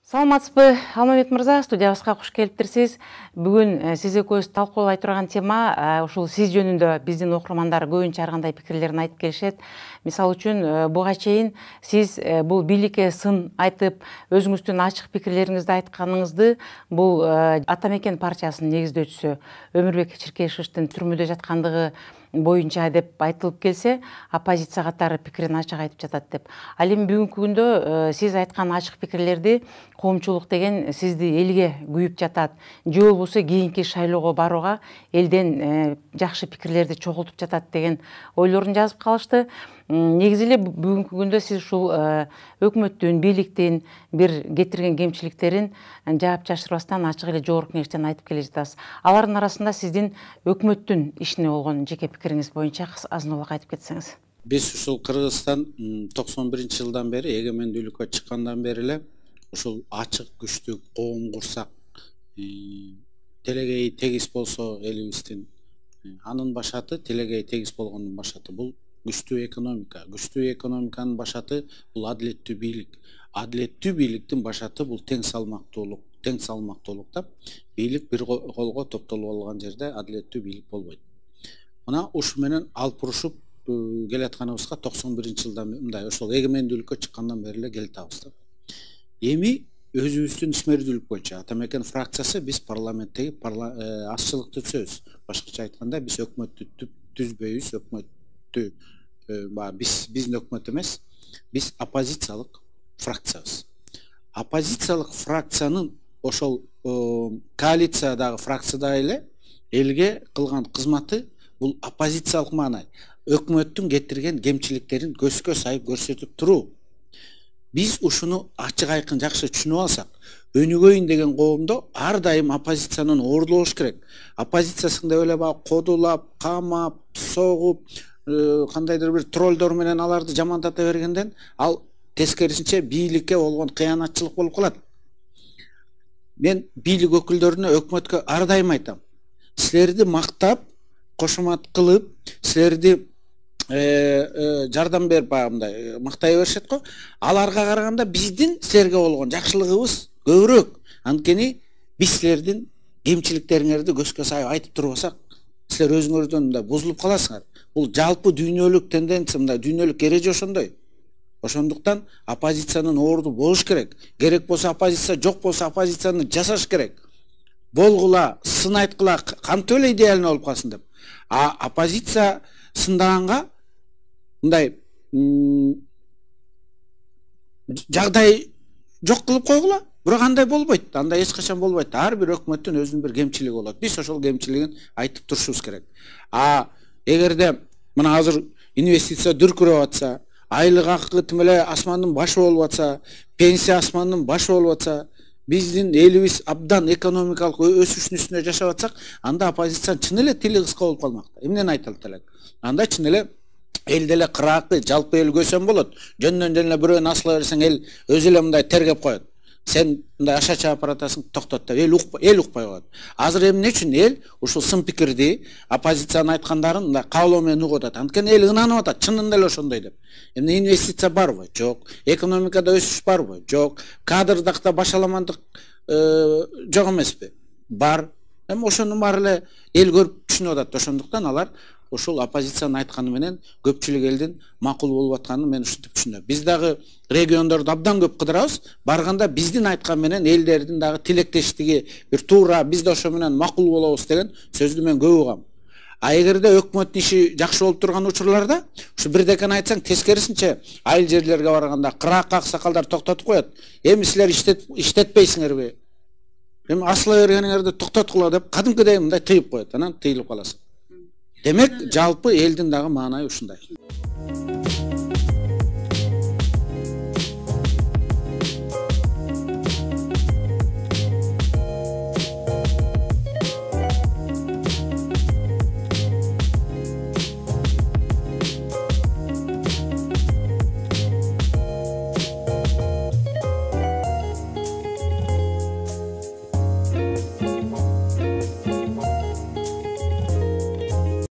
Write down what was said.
Саламатсызбы, Алмамет мырза, студиябызга куш келиптирсиз. Бүгүн сиз экөөбүз талкуулай турган тема ушул сиз жөнүндө биздин окурмандар көбүнчө ар кандай пикирлерин айтып келишет. Мисалы үчүн буга чейин сиз бул бийликке сын айтып, өзүңүздүн ачык пикирлериңизди айтканыңызды бул Ата Мекен партиясынын негиздөөчүсү Өмүрбек Черкешевичтин түрмөдө жаткандыгы боюнча деп айтылып келсе, оппозиция катары пикирин ачык айтып жатат деп. Ал эми бүгүнкү күндө сиз айткан ачык пикирлерди коомчулук деген сизди элге күйүп жатат. Же болбосо кийинки шайлоого барууга элден жакшы пикирлерди чогултуп жатат деген ойлорун жазып калышты. Негизи эле бүгүнкү күндө сиз ушул өкмөттүн, бийликтин бир кетирген кемчиликтерин жаап жашырбастан ачык эле жогорку кеңештен айтып келе жатасыз. Алардын арасында сиздин өкмөттүн ишине болгон жеке пикириңиз боюнча азыраак айтып кетсеңиз. Биз ушул Кыргызстан 91-жылдан бери эгемендүүлүккө чыккандан бери эле ушул ачык күчтүү коом курсак, телегей тегиз болсо элибиздин анын башаты, телегей тегиз болгондун башаты бул күчтүү экономика. Күчтүү экономиканын башаты бул адилеттүү бийлик. Адилеттүү бийликтин башаты бул тең салмактуулук. Тең салмактуулукта бийлик бир колго топтолуп алган жерде адилеттүү бийлик болбойт. Мына ушу менен алып урушуп келатканыбызга 91-жылдан мындай ошол эгемендүүлүккө чыккандан бери эле келатабыз да. Эми өзүбүздүн ишмердүүлүк боюнча Ата Мекен фракциясы биз парламенттеги азчылыкты түзөбүз. Башкача айтканда биз өкмөттү түзбөйбүз, өкмөттү биздин өкмөт эмес, биз оппозициялык фракциябыз. Оппозициялык фракциянын ошол коалициядагы фракцияда эле элге кылган кызматы бул оппозициялык маанай. Өкмөттүн кетирген кемчиликтерин көзгө сайып көрсөтүп туруу. Биз ушуну ачык айкын жакшы түшүнүп алсак, өнүгөйүн деген коомдо ар дайым оппозициянын орду болуш керек. Оппозициясын деп эле кодулап, камап, согуп, кандайдыр бир троллдор менен аларды жамандата бергенден ал тескерисинче бийликке болгон кыянатчылык болуп калат. Мен бийлик өкүлдөрүнө, өкмөткө ар дайым айтам. Силерди мактап, кошумат кылып, силерди жардам берип мындай мактай беришет го. Аларга караганда биздин силерге болгон жакшылыгыбыз көбүрөөк. Анткени биз силердин кемчиликтериңерди көзгө сайып айтып турбасак, силер өзүңөрдөн мындай бузулуп каласыңар. Бул жалпы дүйнөлүк тенденция, мындай дүйнөлүк эреже ошондой. Ошондуктан оппозициянын орду болуш керек. Керек болсо оппозиция, жок болсо оппозицияны жасаш керек. Болгула, сын айткыла, кантип эле идеально болуп калсын деп. А оппозиция сындаганга мындай жагдай жок кылып койгула. Бирок андай болбойт. Андай эч качан болбойт. Ар бир өкмөттүн өзүнүн бир кемчилиги болот. Биз ошол кемчилигин айтып турушубуз керек. Эгерде мына азыр инвестиция дүркүрөп атса, айлык акы тим эле асмандын башы болуп атса, пенсия асмандын башы болуп атса, биздин элибиз абдан экономикалык өсүштүн үстүндө жашап атсак, анда оппозициянын чын эле тили кыска болуп калмакта. Эмнени айталат элек? Анда чын эле элде эле кыракы, жалпы эл көсөм болот. Жөндөн эле бирөөнү асыла берсең, эл өзү эле мындай тергеп коет. Сен мындай аша чаап баратасың, токтот деп эл укпай коет. Азыр эмне үчүн эл ушул сын пикирди, оппозициянын айткандарын мындай каалоо менен угуп атат? Анткени эл ынанып атат, чынында эле ошондой деп. Эмне инвестиция барбы? Жок. Экономикада өсүш барбы? Жок. Кадрдакта башаламандык жок эмеспи? Бар. Эми ошонун баары эле эл көрүп түшүнүп атат. Ошондуктан алар ушул оппозициянын айтканы менен көпчүлүк элдин макул болуп атканын мен ушинтип түшүнөм. Биз дагы региондорду абдан көп кыдырабыз. Барганда биздин айткан менен элдердин дагы тилектештиги бир туура, биз да ошо менен макул болобуз деген сөздү мен көп угам. Эгерде өкмөттүн иши жакшы болуп турган учурларда ушу бирдекени айтсаң, тескерисинче айыл жерлерге барганда кырак аксакалдар токтотуп коет. Эми силер иштетпейсиңерби? Эми асыла бергениңерди токтоткула деп кадимкидей мындай тыйып коет. Анан тыйылып каласың. Демек, жалпы элдин дагы маанайы ушундай.